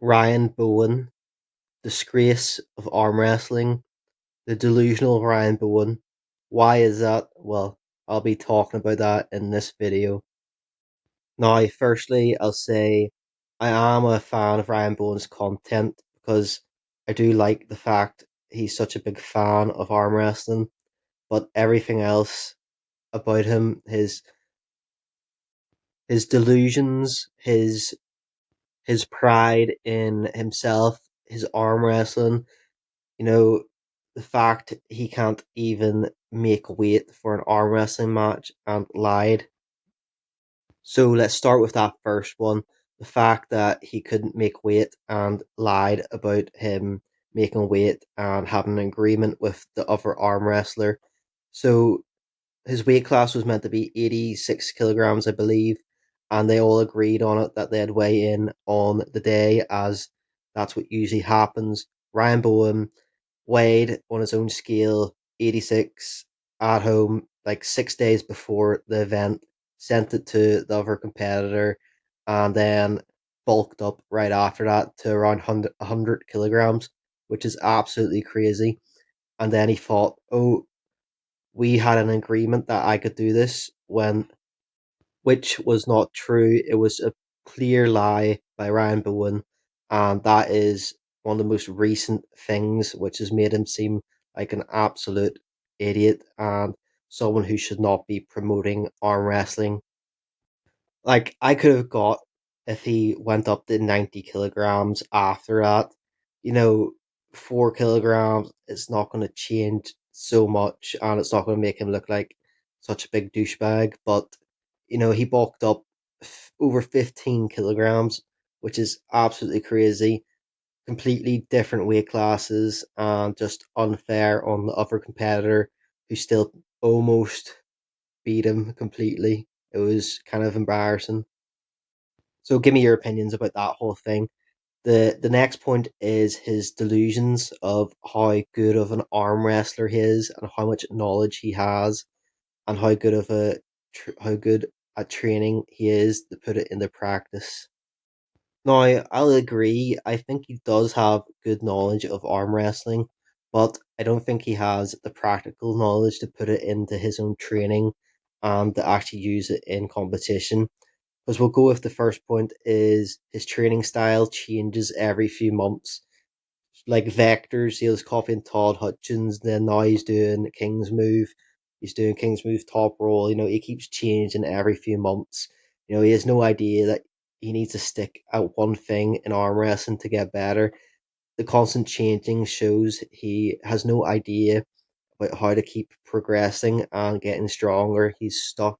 Ryan Bowen, Disgrace of Armwrestling, the Delusional Ryan Bowen. Why is that? Well, I'll be talking about that in this video. Now, firstly, I'll say I am a fan of Ryan Bowen's content because I do like the fact he's such a big fan of arm wrestling, but everything else about him, his delusions, his pride in himself, his arm wrestling, you know, the fact he can't even make weight for an arm wrestling match and lied. So let's start with that first one. The fact that he couldn't make weight and lied about him making weight and having an agreement with the other arm wrestler. So his weight class was meant to be 86 kilograms, I believe, and they all agreed on it that they'd weigh in on the day, as that's what usually happens. Ryan Bowen weighed on his own scale 86 at home, like 6 days before the event, sent it to the other competitor, and then bulked up right after that to around 100 kilograms, which is absolutely crazy. And then he thought, oh, we had an agreement that I could do this, when which was not true. It was a clear lie by Ryan Bowen, and that is one of the most recent things which has made him seem like an absolute idiot and someone who should not be promoting arm wrestling. Like, I could have got if he went up to 90 kilograms after that. You know, 4 kilograms, it's not going to change so much and it's not going to make him look like such a big douchebag. But, he bulked up over 15 kilograms, which is absolutely crazy. Completely different weight classes and just unfair on the other competitor who still almost beat him completely. It was kind of embarrassing. So give me your opinions about that whole thing. The next point is his delusions of how good of an arm wrestler he is and how much knowledge he has and how good at training he is to put it into practice. Now, I'll agree. I think he does have good knowledge of arm wrestling, but I don't think he has the practical knowledge to put it into his own training and to actually use it in competition. Because we'll go with the first point is his training style changes every few months. Like Vectors, he was copying Todd Hutchins, then now he's doing King's Move. He's doing King's Move top roll. He keeps changing every few months. He has no idea that he needs to stick at one thing in arm wrestling to get better. The constant changing shows he has no idea about how to keep progressing and getting stronger. He's stuck,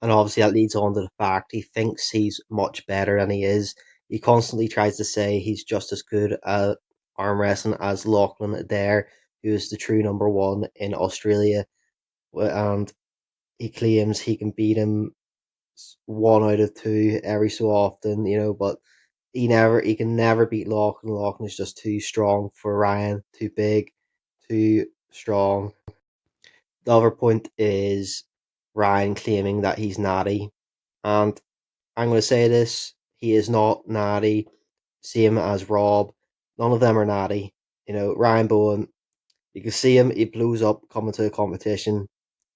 and obviously that leads on to the fact he thinks he's much better than he is. He constantly tries to say he's just as good at arm wrestling as Lachlan Adair, who is the true number one in Australia, and he claims he can beat him 1 out of 2 every so often, but he can never beat Lachlan. Lachlan is just too strong for Ryan, too big, too strong. The other point is Ryan claiming that he's natty, and I'm going to say this: he is not natty. Same as Rob. None of them are natty. Ryan Bowen, you can see him, he blows up coming to a competition.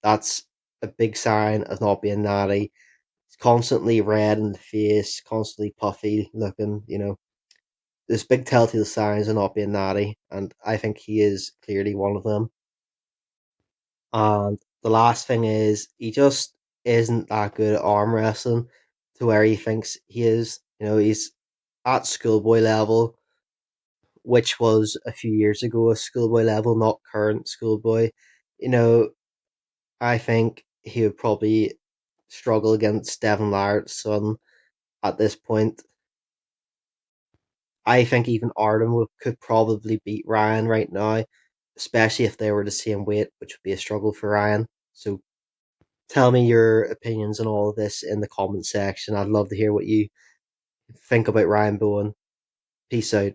That's a big sign of not being natty. He's constantly red in the face, constantly puffy looking. There's big telltale signs of not being natty, and I think he is clearly one of them. And the last thing is, he just isn't that good at arm wrestling to where he thinks he is. He's at schoolboy level, which was a few years ago a schoolboy level, not current schoolboy. You know, I think he would probably struggle against Devin Larratt's son at this point. I think even Artem could probably beat Ryan right now, especially if they were the same weight, which would be a struggle for Ryan. So tell me your opinions on all of this in the comment section. I'd love to hear what you think about Ryan Bowen. Peace out.